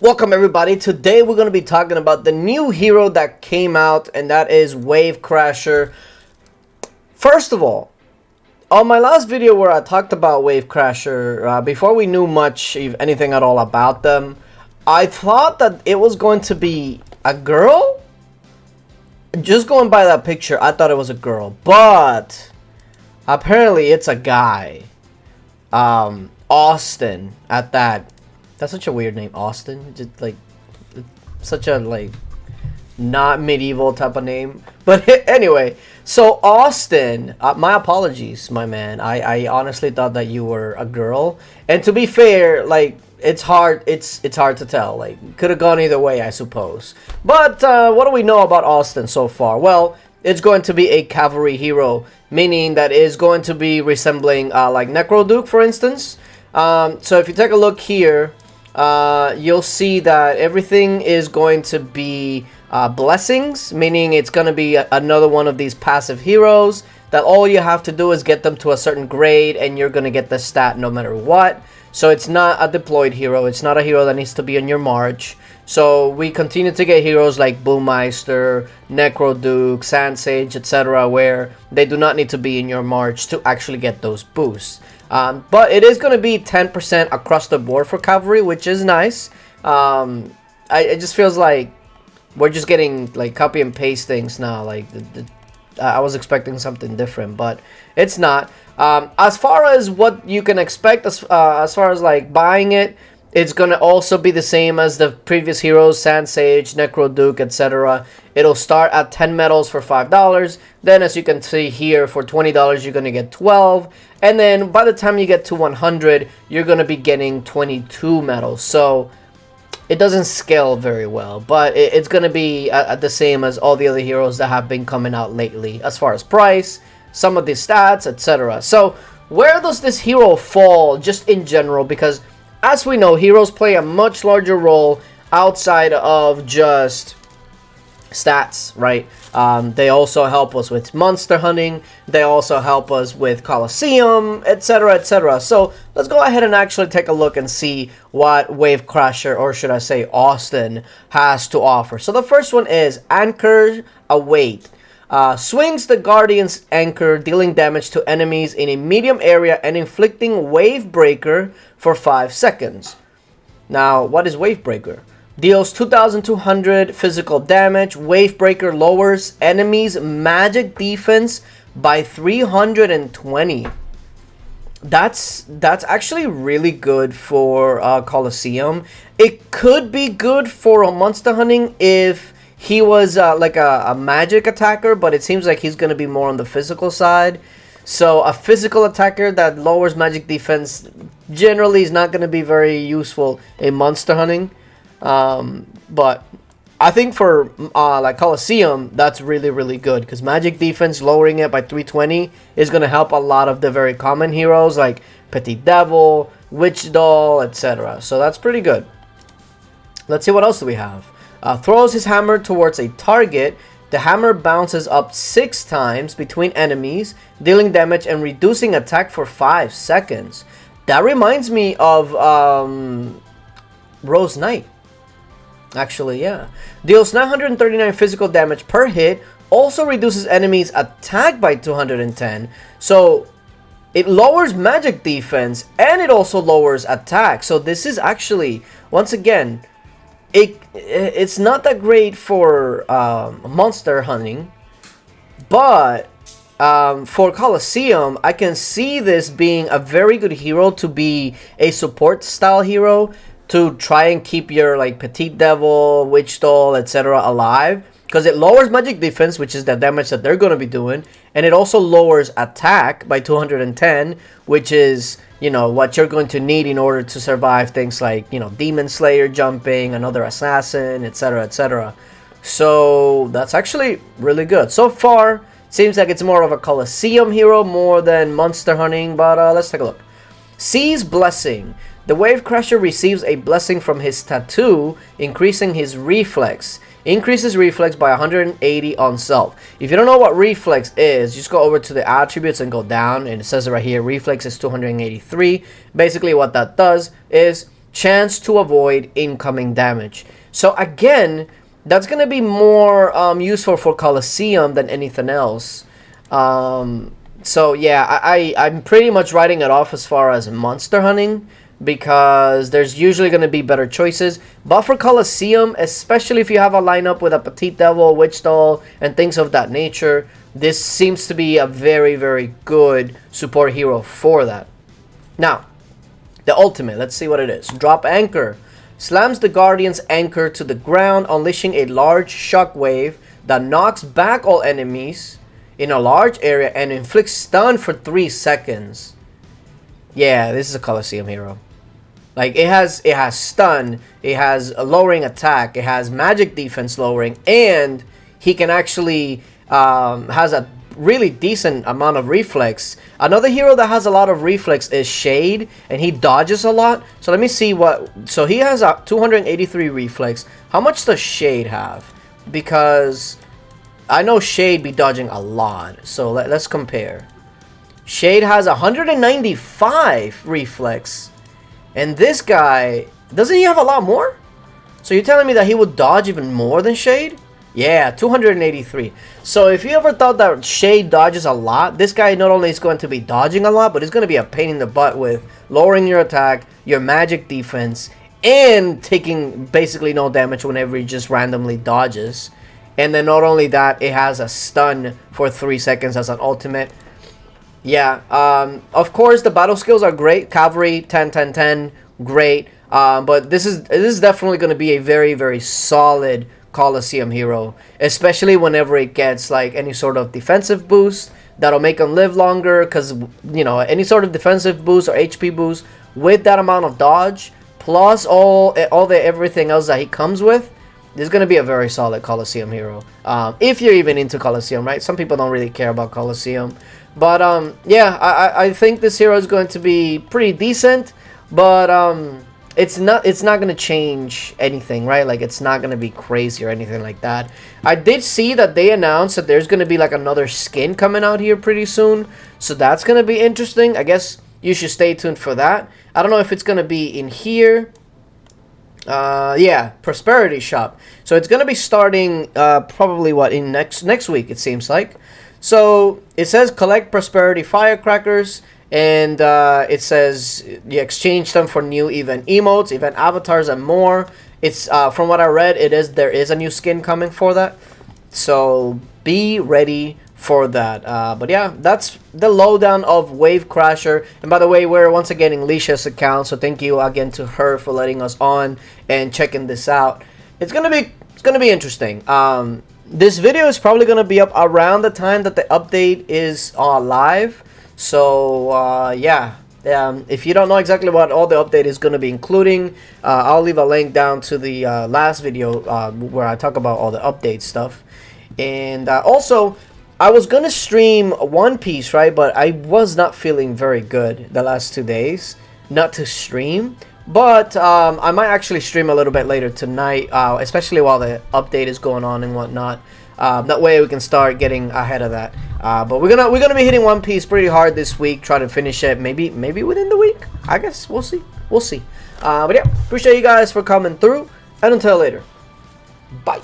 Welcome everybody. Today we're going to be talking about the new hero that came out, and that is Wave Crasher. First of all, on my last video where I talked about Wave Crasher, before we knew much, if anything at all about them, I thought that it was going to be a girl. Just going by that picture, I thought it was a girl, but apparently it's a guy. Austin at that. That's such a weird name, Austin. Just like such a not medieval type of name. But anyway, so Austin, my apologies, my man. I honestly thought that you were a girl. And to be fair, it's hard to tell. Could have gone either way, I suppose. But what do we know about Austin so far? Well, it's going to be a cavalry hero, meaning that is going to be resembling like Necroduke, for instance. So if you take a look here, you'll see that everything is going to be blessings, meaning it's going to be another one of these passive heroes that all you have to do is get them to a certain grade and you're going to get the stat no matter what. So it's not a deployed hero. It's not a hero that needs to be on your march. So we continue to get heroes like Boomeister, Necroduke, Sandsage, etc., where they do not need to be in your march to actually get those boosts. But it is going to be 10% across the board for cavalry, which is nice. It just feels like we're just getting copy and paste things now. I was expecting something different, but it's not. As far as what you can expect, as far as buying it, it's going to also be the same as the previous heroes, Sandsage, Necroduke, etc. It'll start at 10 medals for $5. Then, as you can see here, for $20, you're going to get 12. And then, by the time you get to 100, you're going to be getting 22 medals. So, it doesn't scale very well. But it's going to be the same as all the other heroes that have been coming out lately. As far as price, some of the stats, etc. So, where does this hero fall just in general? Because as we know, heroes play a much larger role outside of just stats, right? They also help us with monster hunting. They also help us with Colosseum, etc., etc. So let's go ahead and actually take a look and see what Wave Crasher, or should I say Austin, has to offer. So the first one is Anchor Await. Swings the Guardian's Anchor, dealing damage to enemies in a medium area and inflicting Wave Breaker for 5 seconds. Now, what is Wave Breaker? Deals 2,200 physical damage. Wave Breaker lowers enemies' magic defense by 320. That's actually really good for Colosseum. It could be good for monster hunting if he was like a magic attacker, but it seems like he's going to be more on the physical side. So a physical attacker that lowers magic defense generally is not going to be very useful in monster hunting. But I think for Colosseum, that's really, really good, because magic defense, lowering it by 320 is going to help a lot of the very common heroes like Petit Devil, Witch Doll, etc. So that's pretty good. Let's see what else do we have. Throws his hammer towards a target. The hammer bounces up 6 times between enemies, dealing damage and reducing attack for 5 seconds. That reminds me of Rose Knight. Actually, yeah. Deals 939 physical damage per hit. Also reduces enemies' attack by 210. So it lowers magic defense and it also lowers attack. So this is actually, once again, it's not that great for monster hunting, but for Colosseum, I can see this being a very good hero to be a support style hero to try and keep your Petit Devil, Witch Doll, etc. alive, because it lowers magic defense, which is the damage that they're going to be doing, and it also lowers attack by 210, which is what you're going to need in order to survive things like Demon Slayer jumping, another assassin, etc., etc. So that's actually really good so far. Seems like it's more of a Colosseum hero more than monster hunting, but let's take a look. Sees Blessing. The Wave Crasher receives a blessing from his tattoo, increasing his reflex. Increases reflex by 180 on self. If you don't know what reflex is, just go over to the attributes and go down, and it says it right here, reflex is 283. Basically what that does is chance to avoid incoming damage. So again, that's going to be more useful for Colosseum than anything else. So yeah, I'm pretty much writing it off as far as monster hunting, because there's usually going to be better choices. But for Colosseum, especially if you have a lineup with a Petite Devil, Witch Doll, and things of that nature, this seems to be a very, very good support hero for that. Now, the ultimate, let's see what it is. Drop Anchor. Slams the Guardian's anchor to the ground, unleashing a large shockwave that knocks back all enemies in a large area and inflicts stun for 3 seconds. Yeah, this is a Colosseum hero. Like, it has stun, it has a lowering attack, it has magic defense lowering, and he can actually has a really decent amount of reflex. Another hero that has a lot of reflex is Shade, and he dodges a lot. So let me see what... So he has a 283 reflex. How much does Shade have? Because I know Shade be dodging a lot. So let's compare. Shade has 195 reflex. And this guy, doesn't he have a lot more? So you're telling me that he would dodge even more than Shade? Yeah, 283. So if you ever thought that Shade dodges a lot, this guy not only is going to be dodging a lot, but he's going to be a pain in the butt with lowering your attack, your magic defense, and taking basically no damage whenever he just randomly dodges. And then not only that, it has a stun for 3 seconds as an ultimate. Yeah, of course the battle skills are great. Cavalry 10 10 10, great. But this is definitely going to be a very, very solid Colosseum hero, especially whenever it gets like any sort of defensive boost that'll make him live longer, because you know, any sort of defensive boost or HP boost with that amount of dodge plus all the everything else that he comes with, this is going to be a very solid Colosseum hero. If you're even into Colosseum, right? Some people don't really care about Colosseum, but yeah, I think this hero is going to be pretty decent, but it's not going to change anything, right? Like, it's not going to be crazy or anything like that. I did see that they announced that there's going to be like another skin coming out here pretty soon, so that's going to be interesting. I guess you should stay tuned for that. I don't know if it's going to be in here. Yeah, Prosperity Shop. So it's going to be starting probably what, in next week, it seems like. So it says collect Prosperity Firecrackers. And it says you exchange them for new event emotes, event avatars, and more. It's from what I read, there is a new skin coming for that, so be ready for that. But yeah, that's the lowdown of Wave Crasher. And by the way, we're once again in Leisha's account, so thank you again to her for letting us on and checking this out. It's gonna be interesting. This video is probably gonna be up around the time that the update is live. So yeah, if you don't know exactly what all the update is going to be including, I'll leave a link down to the last video where I talk about all the update stuff. And also, I was going to stream One Piece, right? But I was not feeling very good the last 2 days not to stream. But I might actually stream a little bit later tonight, especially while the update is going on and whatnot. That way we can start getting ahead of that. But we're gonna be hitting One Piece pretty hard this week, try to finish it maybe within the week. I guess we'll see. But yeah, appreciate you guys for coming through, and until later, bye.